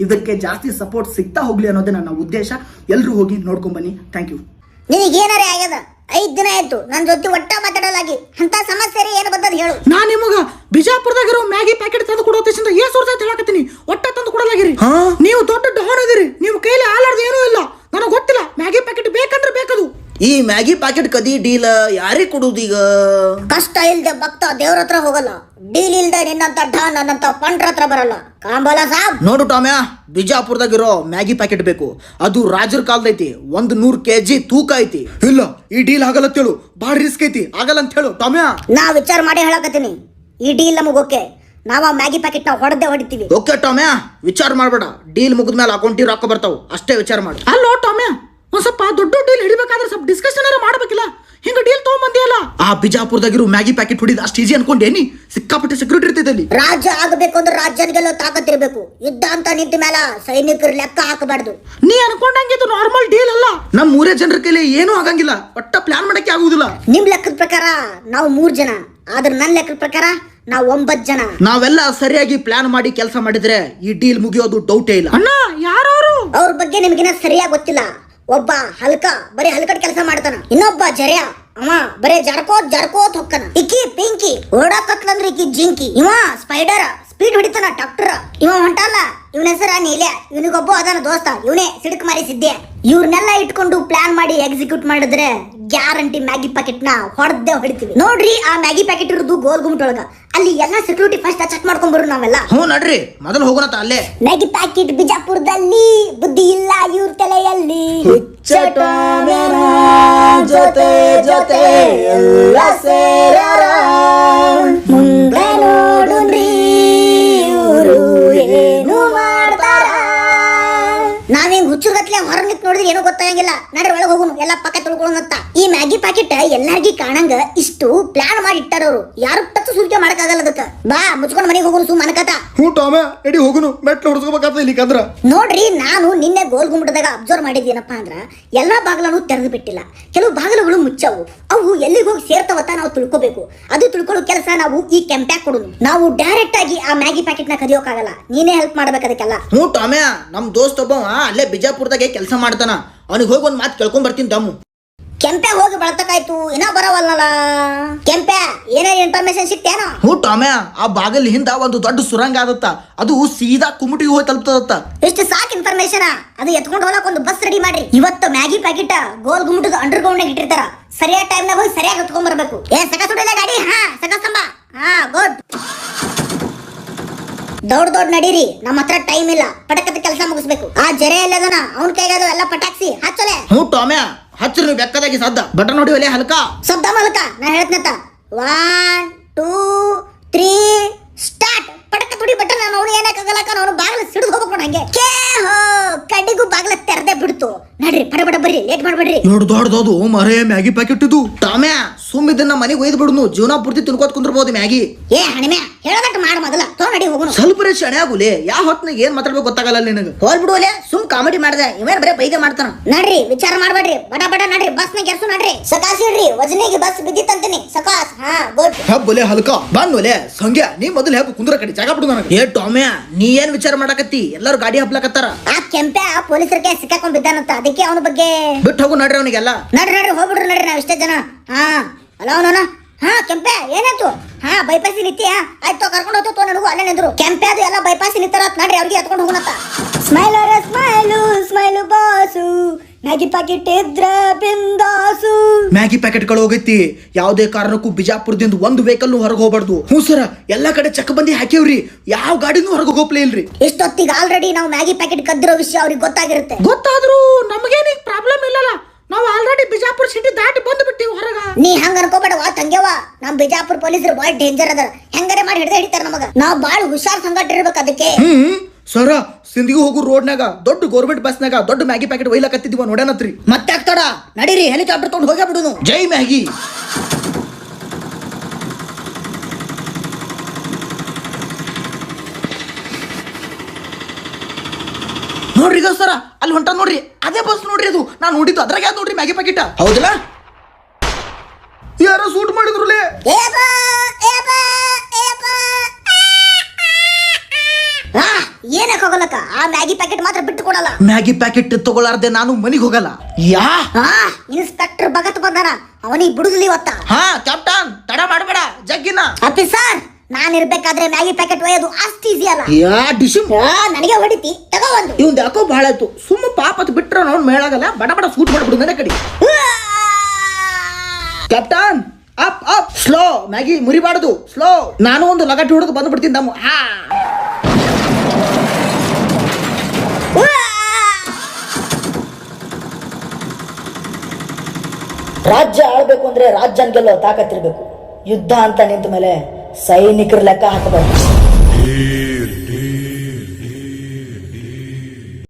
ಇದಕ್ಕೆ ಜಾಸ್ತಿ ಸಪೋರ್ಟ್ ಸಿಗ್ತಾ ಹೋಗ್ಲಿ ಅನ್ನೋದೇ ನನ್ನ ಉದ್ದೇಶ. ಎಲ್ಲರೂ ಹೋಗಿ ನೋಡ್ಕೊಂಡ್ ಬನ್ನಿ. Thank you. ನಿನಗೇನಾರೇ ಆಗ್ಯದ 5 ದಿನ ಆಯ್ತು ನನ್ನ ಜೊತೆ ಒಟ್ಟ ಮಾತಾಡಲಾಗಿ ಅಂತ ಸಮಸ್ಯೆ ಏನು ಬಂದದ ಹೇಳು. ನಾ ನಿಮಗ ಬಿಜಾಪುರದಾಗಿರೋ ಮ್ಯಾಗಿ ಪ್ಯಾಕೆಟ್ ತಂದು ಕೊಡೋ ದೇಶದಿಂದ ಏಸ್ ವರ್ಷ ಆಯ್ತು ಹೇಳಕತ್ತೀನಿ. ಒಟ್ಟ ತಂದು ಕೊಡಲಾಗಿರಿ. ನೀವು ದೊಡ್ಡ ಡಾನ್ ಇದೀರಿ, ನೀವು ಕೈಲಿ ಆಲಾರ್ದು ಏನೂ ಇಲ್ಲ. ನನಗೆ ಗೊತ್ತಿಲ್ಲ, ಮ್ಯಾಗಿ ಪ್ಯಾಕೆಟ್ ಬೇಕಂದ್ರೆ ಬೇಕದು. ಈ ಮ್ಯಾಗಿ ಪ್ಯಾಕೆಟ್ ಕದಿ ಡೀಲ್ ಯಾರಿಗೆ ಕೊಡುದೀಗ? ಕಷ್ಟ ಇಲ್ದೆ ಭಕ್ತ ದೇವ್ರ ಹತ್ರ ಹೋಗಲ್ಲ, ಡೀಲ್ ಇಲ್ದೆ ನಿನ್ನಂತ ಡಾನ್ ನನ್ನಂತ ಪಂಡ್ರ ಹತ್ರ ಬರಲ್ಲ. ಕಾಂಬಾಲ ಸಾಬ್ ನೋಡು ಟಾಮ್ಯಾ, ಬಿಜಾಪುರದಾಗಿರೋ ಮ್ಯಾಗಿ ಪ್ಯಾಕೆಟ್ ಬೇಕು. ಅದು ರಾಜರ ಕಾಲದೈತಿ, 100 kg ತೂಕ ಐತಿ. ಇಲ್ಲ, ಈ ಡೀಲ್ ಆಗಲ್ಲ ಅಂತೇಳು, ಬಾಳ ರಿಸ್ಕ್ ಐತಿ, ಆಗಲ್ಲ ಅಂತ ಹೇಳು ಟಾಮ್ಯಾ. ನಾ ವಿಚಾರ ಮಾಡಿ ಹೇಳಕತ್ತೀನಿ, ಈ ಡೀಲ್ ನಮಗ್ ಓಕೆ. ನಾವ ಮ್ಯಾಗಿ ಪ್ಯಾಕೆಟ್ ನಾವು ಹೊಡೆತೀವಿ. ಓಕೆ ಟಾಮ್ಯಾ, ವಿಚಾರ ಮಾಡ್ಬೇಡ. ಡೀಲ್ ಮುಗಿದ್ಮೇಲೆ ಅಕೌಂಟಿಗೆ ರೊಕ್ಕ ಬರ್ತಾವ, ಅಷ್ಟೇ ವಿಚಾರ ಮಾಡು. ಅಲ್ಲೋ ಟಾಮ್ಯಾ, ಒಂದ್ ಸ್ವಲ್ಪ ದೊಡ್ಡ ಡೀಲ್ ಹಿಡಿಬೇಕಾದ್ರೆ ಸ್ವಲ್ಪ ಡಿಸ್ಕಷನ್ ಮಾಡ್ಬೇಕಿಲ್ಲ? ಹಿಂಗ ಡೀಲ್ ತಗೊಂಬಂದಿಯಲ್ಲ. ಆ ಬಿಜಾಪುರದಾಗಿರೋ ಮ್ಯಾಗಿ ಪ್ಯಾಕೆಟ್ ಹೊಡಿದ ಅಷ್ಟು ಈಜಿ ಅನ್ಕೊಂಡೇನಿ? ಸಿಕ್ಕಾಪಟ್ಟೆ ಸೆಕ್ಯೂರಿಟಿ ಇರ್ತೈತೆ ಅಲ್ಲಿ. ರಾಜ್ಯ ಆಗಬೇಕು ಅಂದ್ರೆ ರಾಜ್ಯನಿಗೆಲ್ಲ ತಾಕತ್ತಿರ್ಬೇಕು. ಯುದ್ಧ ಅಂತ ನಿಂತ ಮೇಲೆ ಸೈನಿಕರು ಲೆಕ್ಕ ಹಾಕಬಾರ್ದು. ನೀ ಅನ್ಕೊಂಡಂಗೆ ಇದು ನಾರ್ಮಲ್ ಡೀಲ್ ಅಲ್ಲ. ನಮ್ 3 ಜನರ ಕೈಲಿ ಏನೂ ಆಗಂಗಿಲ್ಲ, ಒಟ್ಟ ಪ್ಲಾನ್ ಮಾಡಕ್ಕೆ ಆಗುದಿಲ್ಲ. ನಿಮ್ ಲೆಕ್ಕದ ಪ್ರಕಾರ ನಾವು 3 ಜನ, ಆದ್ರೆ ನನ್ನ ಲೆಕ್ಕದ ಪ್ರಕಾರ ನಾವು 9 ಜನ. ನಾವೆಲ್ಲ ಸರಿಯಾಗಿ ಪ್ಲಾನ್ ಮಾಡಿ ಕೆಲಸ ಮಾಡಿದ್ರೆ ಈ ಡೀಲ್ ಮುಗಿಯೋದು ಡೌಟೇ ಇಲ್ಲ. ಅಣ್ಣ, ಯಾರವರು? ಅವ್ರ ಬಗ್ಗೆ ನಿಮ್ಗಿನ ಸರಿಯಾಗಿ ಗೊತ್ತಿಲ್ಲ. ಒಬ್ಬ ಹಲ್ಕ, ಬರೀ ಹಲ್ಕಟ್ ಕೆಲಸ ಮಾಡ್ತಾನ. ಇನ್ನೊಬ್ಬ ಜರ್ಯ, ಅವ ಬರೇ ಜಡ್ಕೋತ್ ಹೊಕ್ಕನ. ಇಕ್ಕಿ ಪಿಂಕಿ ಓಡಾಕತ್ಲಂದ್ರೆ ಇಕ್ಕಿ ಜಿಂಕಿ. ಇವ ಸ್ಪೈಡರ್, ಸ್ಪೀಡ್ ಹೊಡಿತಾನ ಡಾಕ್ಟರ್. ಇವ ಹೊಂಟಲ್ಲ, ಇವನ ಹೆಸರ ನೀಲ್ಯ. ಇವನಿಗೊಬ್ಬ ಅದನ್ನ ದೋಸ್ತ, ಇವನೇ ಸಿಡಕ್ ಮಾರಿ ಸಿದ್ದೆ. ಇವ್ರನ್ನೆಲ್ಲ ಇಟ್ಕೊಂಡು ಪ್ಲಾನ್ ಮಾಡಿ ಎಕ್ಸಿಕ್ಯೂಟ್ ಮಾಡಿದ್ರೆ ಗ್ಯಾರಂಟಿ ಮ್ಯಾಗಿ ಪ್ಯಾಕೆಟ್ ನ ಹೊಡಿತೀವಿ. ನೋಡ್ರಿ, ಆ ಮ್ಯಾಗಿ ಪ್ಯಾಕೆಟ್ ಇರೋದು ಗೋಲ್ ಗುಮ್ಟ ಒಳಗ. ಅಲ್ಲಿ ಎಲ್ಲ ಸೆಕ್ಯೂರಿಟಿ ಫಸ್ಟ್ ಚೆಕ್ ಮಾಡ್ಕೊಂಡ್ ಬರು ನಾವೆಲ್ಲ. ನಡ್ರಿ, ಮೊದಲು ಹೋಗೋಣ ಅಲ್ಲೇ. ಮ್ಯಾಗಿ ಪ್ಯಾಕೆಟ್ ಬಿಜಾಪುರದಲ್ಲಿ, ಬುದ್ಧಿ ಇಲ್ಲ ಇವ್ರ ತಲೆಯಲ್ಲಿ. ಜೊತೆ ಜೊತೆ ಎಲ್ಲ ಸೇರ್ಯಾರ, ಮುಂದೆ ನೋಡುನ್ರಿ ಇವ್ರು ಏನು ಮಾಡ್ತಾರ. ನಾವೇನ್ ಹುಚ್ಚುಗತ್ಲೆ ಹೊರ ನಿಂತ್ ನೋಡಿದ್ರೆ ಏನೋ ಗೊತ್ತಾಗಂಗಿಲ್ಲ. ನಡ್ರಿ ಒಳಗೆ ಹೋಗುನು, ಎಲ್ಲ ಪಕ್ಕ ತೊಳ್ಕೊಳ್ಳೋಣತ್ತ. ಈ ಮ್ಯಾಗಿ ಪ್ಯಾಕೆಟ್ ಎಲ್ಲಾರ್ಗಿ ಕಾಣಂಗ ಇಷ್ಟು ಪ್ಲಾನ್ ಮಾಡಿ ಇಟ್ಟಾರವ್ರು. ಯಾರು ಟಚ್ ಸುರಿಕೆ ಮಾಡಕ್ಕಾಗಲ್ಲ ಅದಕ್ಕ. ಬಾ ಮುಚ್ಕೊಂಡ್ ಮನೆಗೆ ಹೋಗುನು, ಸುಮ್ ಅನ್ಕತ. ಹ್ಞೂ ಟಾಮ್ಯಾ, ಎಡಿ ಹೋಗುನು, ಮೆಟ್ಲು ಹೊಡ್ಸ್ಕೋಬೇಕಾಗ್ತದೆ ಇಲ್ಲಿಕಂದ್ರ. ನೋಡ್ರಿ, ನಾನು ನಿನ್ನೆ ಗೋಲ್ ಗುಮ್ಮಟದಾಗ ಅಬ್ಸರ್ವ್ ಮಾಡಿದ್ದೇನಪ್ಪ ಅಂದ್ರ ಎಲ್ಲಾ ಬಾಗಿಲನ್ನು ತೆರೆದು ಬಿಟ್ಟಿಲ್ಲ. ಕೆಲವು ಬಾಗಿಲುಗಳು ಮುಚ್ಚವು. ಅವು ಎಲ್ಲಿಗೆ ಹೋಗಿ ಸೇರ್ತಾವತ್ತ ನಾವು ತಿಳ್ಕೋಬೇಕು. ಅದು ತಿಳ್ಕೊಳ್ಳೋ ಕೆಲಸ ನಾವು ಈ ಕೆಂಪ್ಯಾಕ್ ಕೊಡುನು. ನಾವು ಡೈರೆಕ್ಟ್ ಆಗಿ ಆ ಮ್ಯಾಗಿ ಪ್ಯಾಕೆಟ್ ನ ಕದಿಯೋಕ್ಕಾಗಲ್ಲ. ನೀನೇ ಹೆಲ್ಪ್ ಮಾಡ್ಬೇಕು ಅದಕ್ಕೆಲ್ಲ. ಹ್ಞೂ ಟಾಮ್ಯಾ, ನಮ್ ದೋಸ್ತ್ ಒಬ್ಬ ಅಲ್ಲೇ ಬಿಜಾಪುರದಾಗೆ ಕೆಲಸ ಮಾಡ್ತಾನ. ಅವನಿಗೆ ಹೋಗಿ ಒಂದ್ ಮಾತು ಕೇಳ್ಕೊಂಡ್ ಬರ್ತೀನಿ ದಮ್ಮು. ಕೆಂಪೆ ಹೋಗಿ ಬಳತಕ್ಕಾಯ್ತು, ಇನ್ನ ಬರವಲ್ಲಲ್ಲ. ಕೆಂಪೆ, ಏನೇನು ಇನ್ಫಾರ್ಮೇಶನ್ ಸಿಕ್ತೇನೋ? ಹ್ಞೂ ಟಾಮ್ಯಾ, ಆ ಬಾಗಿಲ್ ಹಿಂದ ಒಂದು ದೊಡ್ಡ ಸುರಂಗ ಆದತ್ತ. ಅದು ಸೀದಾ ಕುಮಟಿಗೆ ಹೋಗಿ ತಲುಪ್ತದತ್ತ. ಇಷ್ಟು ಸಾಕು ಇನ್ಫಾರ್ಮೇಶನ್. ಅದು ಎತ್ಕೊಂಡು ಹೋಗಕ್ ಒಂದು ಬಸ್ ರೆಡಿ ಮಾಡ್ರಿ. ಇವತ್ತು ಮ್ಯಾಗಿ ಪ್ಯಾಕೆಟ್ ಗೋಲ್ ಗುಮ್ಮಟದ ಅಂಡರ್ ಗ್ರೌಂಡ್ ನಾಗ ಇಟ್ಟಿರ್ತಾರ. ಸರಿಯಾದ ಟೈಮ್ ನಾಗ ಹೋಗಿ ಸರಿಯಾಗಿ ಹೊತ್ಕೊಂಡ್ ಬರ್ಬೇಕು. ಸಕ ಸುಡಲ್ಲ ಗಾಡಿ. ಸಕ ಸ್ತಂಭ. ಗುಡ್. ದೊಡ್ಡ ನಡೀರಿ, ನಮ್ಮ ಹತ್ರ ಟೈಮ್ ಇಲ್ಲ. ಪಟಕದ ಕೆಲಸ ಮುಗಿಸ್ಬೇಕು. ಆ ಜರೆ ಎಲ್ಲದನ ಅವನ ಕೈಗಾದ ಎಲ್ಲ ಪಟಾಕ್ಸಿ ಹಚ್ಚಲೆ. ಹ್ಞೂ ಟಾಮ್ಯಾ, ಹಚ್ಚ್ರಿ ನೀವು ಬೆಕ್ಕದಾಗಿ ಸದ್ದ. ಬಟನ್ ನೋಡಿ ಒಲೆ ಹಲ್ಕ ಶಬ್ದ ಮಲ್ಕ. ನಾ ಹೇಳ್ತನತ್ತ 1 2 3 ಸ್ಟಾರ್ಟ್. ಪಟಕ ತುಡಿ ಬಟನ್. ಅವನು ಏನಕ್ಕಾಗಲ್ಲ, ಅವನು ಬಾಗಿಲು ಸಿಡಿದು ಹೋಗ್ಬೇಕು ನೋಡಿ. ಹಂಗೆ ಕಡ್ಡಿಗೂ ಬಾಗಿಲು ತೆರೆದೇ ಬಿಡ್ತು. ನಡ್ರಿ, ಪಟ ಬರ್ರಿ, ಲೇಟ್ ಮಾಡ್ಬೇಡ್ರಿ. ದೊಡ್ಡದು ಮರೇ ಮ್ಯಾಗಿ ಪ್ಯಾಕೆಟ್ ಇದು. ಟಾಮ್ಯಾ, ಸುಮ್ ಇದನ್ನ ಮನೆಗೆ ಒಯ್ದು ಬಿಡುನು, ಜೀವನ ಪೂರ್ತಿ ತಿನ್ಕೋತ್ ಕುಂದ್ರಬಹುದು ಮ್ಯಾಗಿ. ಹಣಿಮ್ಯಾ, ಹೇಳದಟ್ಟು ಮಾಡ ಮೊದಲ. ನಡಿ ಹೋಗುನು. ಸ್ವಲ್ಪ ಶಣೆ ಆಗುಲೆ, ಯಾವ ಹೊತ್ನಾಗ ಏನ್ ಮಾತಾಡ್ಬೇಕು ಗೊತ್ತಾಗಲ್ಲ ನಿನಗೆ. ಹೋಲ್ ಬಿಡುವಲೆ, ಸುಮ್ ಕಾಮಿಡಿ ಮಾಡ್ದೆ. ಇವೇನ್ ಬರೇ ಬೈಗೆ ಮಾಡ್ತಾನ. ನಡ್ರಿ, ವಿಚಾರ ಮಾಡ್ಬೇಡ್ರಿ. ಬಟ ನಡ್ರಿ, ಬಸ್ ನ ಕೆರ್ಸು ನಡ್ರಿ. ಸಕಾಸ್ ಇಡ್ರಿ, ವಜನಿಗೆ ಬಸ್ ಬಿದ್ದಿತ್ತಂತೀನಿ. ಸಕಾಸ್. ಗುಡ್. ಹೆಬ್ಬೊಲೆ ಹಲ್ಕ ಬಂದ್ಲೆ ಸಂಗ್ಯಾ, ನೀ ಮೊದಲು ಹೆಬ್ಬ ಕುಂದ್ರ ಕಡೆ ಜಾಗ ಬಿಡು ನನಗೆ. ಟಾಮ್ಯಾ, ನೀ ಏನ್ ವಿಚಾರ ಮಾಡಕತ್ತಿ? ಎಲ್ಲರೂ ಗಾಡಿ ಹಬ್ಲಕತ್ತಾರ. ಆ ಕೆಂಪೆ ಪೊಲೀಸರಿಗೆ ಸಿಕ್ಕಾಕೊಂಡ್ ಬಿದ್ದಾನಂತ, ಅದಕ್ಕೆ ಅವನ ಬಗ್ಗೆ ಬಿಟ್ಟು ಹೋಗು. ನಡ್ರಿ ಅವನಿಗೆಲ್ಲ. ನಡ್ರಿ ಹೋಗ್ಬಿಡ್ರಿ. ನಡ್ರಿ, ನಾವ್ ಇಷ್ಟೇ ಜನ. ಅಲ್ಲ ಅವನ. ಕೆಂಪೆ ಏನಾಯ್ತು? ಬೈಪಾಸಿ ನಿತ್ಯ ಆಯ್ತು, ಕರ್ಕೊಂಡು ಹೋಗ್ತು ನನಗೂ ಅಲ್ಲೇ ನಿಂದ್ರು. ಕೆಂಪೆ ಅದು ಎಲ್ಲ ಬೈಪಾಸಿ ನಿಂತಾರ. ನಡ್ರಿ, ಅವ್ರಿಗೆ ಎತ್ಕೊಂಡು ಹೋಗೋಣತ್ತ. ಸ್ಮೈಲು ಬಾಸು, ಮ್ಯಾಗಿ ಪ್ಯಾಕೆಟ್ ಇದ್ರ ಬಿಂದಾಸು. ಮ್ಯಾಗಿ ಪ್ಯಾಕೆಟ್ಗಳು ಹೋಗೈತಿ. ಯಾವುದೇ ಕಾರಣಕ್ಕೂ ಬಿಜಾಪುರದಿಂದ ಒಂದು ವೆಹಿಕಲ್ ಹೊರಗೆ ಹೋಗ್ಬಾರ್ದು. ಹ್ಞೂ ಸರ, ಎಲ್ಲಾ ಕಡೆ ಚೆಕ್ ಬಂದಿ ಹಾಕಿವ್ರಿ. ಯಾವ ಗಾಡಿನೂ ಹೊರಗೆ ಹೋಗ್ಲೇ ಇಲ್ರಿ. ಇಷ್ಟೊತ್ತಿಗೆ ಆಲ್ರೆಡಿ ನಾವು ಮ್ಯಾಗಿ ಪ್ಯಾಕೆಟ್ ಕದ್ದಿರೋ ವಿಷಯ ಅವ್ರಿಗೆ ಗೊತ್ತಾಗಿರುತ್ತೆ. ಗೊತ್ತಾದ್ರೂ ನಮಗೇನು ಪ್ರಾಬ್ಲಮ್ ಇಲ್ಲಲ್ಲ. ನಾವು ಆಲ್ರೆಡಿ ಬಿಜಾಪುರ ಸಿಟಿ ದಾಟಿ ಬಂದು ಬಿಟ್ಟಿವಿ ಹೊರಗ. ನೀ ಹಂಗ ಅನ್ಕೋಬೇಡವಾ ತಂಗ್ಯವ. ನಮ್ ಬಿಜಾಪುರ ಪೊಲೀಸರು ಬಾಳ ಡೇಂಜರ್ ಅದ. ಹೆಂಗಾರೆ ಮಾಡಿ ಹಿಡಿತಾರ ನಮಗ. ನಾವ್ ಬಾಳ ಹುಷಾರ್ ಸಂಗಟ ಇರ್ಬೇಕು ಅದಕ್ಕೆ. ಸರ, ಸಿಂಧಿಗೂ ಹೋಗು ರೋಡ್ನಾಗ ದೊಡ್ಡ ಗೌರ್ಮೆಂಟ್ ಬಸ್ನಾಗ ದೊಡ್ಡ ಮ್ಯಾಗಿ ಪ್ಯಾಕೆಟ್ ಒಯ್ಲಕತ್ತಿದೀವ ನೋಡ್ಯಾನತ್ರಿ. ಮತ್ತೆ ಆಗ್ತಾಡ. ನಡೀರಿ, ಹೆಲಿಕಾಪ್ಟರ್ ತಗೊಂಡು ಹೋಗೇ ಬಿಡುನು. ಜೈ ಮ್ಯಾಗಿ. ನೋಡ್ರಿ ಸರ, ಅಲ್ಲಿ ಹೊಂಟ ನೋಡ್ರಿ, ಅದೇ ಬಸ್ ನೋಡ್ರಿ. ಅದು ನಾನು ನೋಡಿದ್ದು ಅದ್ರಾಗ ಯಾವ್ದು ನೋಡ್ರಿ ಮ್ಯಾಗಿ ಪ್ಯಾಕೆಟ್. ಹೌದಲ್ಲ? ಯಾರೋ ಸೂಟ್ ಮಾಡಿದ್ರಲ್ಲೇ. ಏನಕ್ಕೆ ಹೋಗಲಕ್ಕ ಆ ಮ್ಯಾಗಿ ಪ್ಯಾಕೆಟ್ ಮಾತ್ರ ಬಿಟ್ಟು ಕೊಡಲ್ಲ. ಮ್ಯಾಗಿ ಪ್ಯಾಕೆಟ್ ತಗೊಳ್ಳಾರ್ದೆ ನಾನು ಮನಿಗೆ ಹೋಗಲ್ಲ. ಯಾ ಇನ್ಸ್ಪೆಕ್ಟರ್ ಭಗತ್ ಬಂದಾನ, ಅವನಿಗೆ ಬಿಡುದಿಲ್ಲ ಇವತ್ತ. ಹಾ ಕ್ಯಾಪ್ಟನ್, ತಡ ಮಾಡಬೇಡ ಜಗ್ಗಿನ. ಆಫೀಸರ್, ನಾನ್ ಇರ್ಬೇಕಾದ್ರೆ ಮ್ಯಾಗಿ ಪ್ಯಾಕೆಟ್ ಒಯ್ಯೋದು ಅಷ್ಟು ಈಸಿ ಅಲ್ಲ. ಯಾ ಡಿಶಿಮ್, ನನಗೆ ಹೊಡಿತಿ, ತಗೋ ಒಂದು. ಇವಂದ್ ಯಾಕೋ ಬಹಳ ಆಯ್ತು. ಸುಮ್ಮ ಪಾಪತ್ ಬಿಟ್ರ ನೋಡ್ ಮೇಳಾಗಲ್ಲ, ಬಡ ಬಡ ಸೂಟ್ ಮಾಡ್ಬಿಡು ನನ್ನ ಕಡೆ. Captain up up, slow, Maggi ಮುರಿಬಾರ್ದು, ಸ್ಲೋ. ನಾನು ಒಂದು ಲಗಟ್ಟಿ ಹೊಡೆದು ಬಂದು ಬಿಡ್ತೀನಿ ನಮ್ಮ. ರಾಜ್ಯ ಆಳ್ಬೇಕು ಅಂದ್ರೆ ರಾಜ್ಯನ್ ಗೆಲ್ಲೋ ತಾಕತ್ತಿರ್ಬೇಕು. ಯುದ್ಧ ಅಂತ ನಿಂತ ಮೇಲೆ ಸೈನಿಕರ ಲೆಕ್ಕ ಹಾಕಬಾರ್ದು.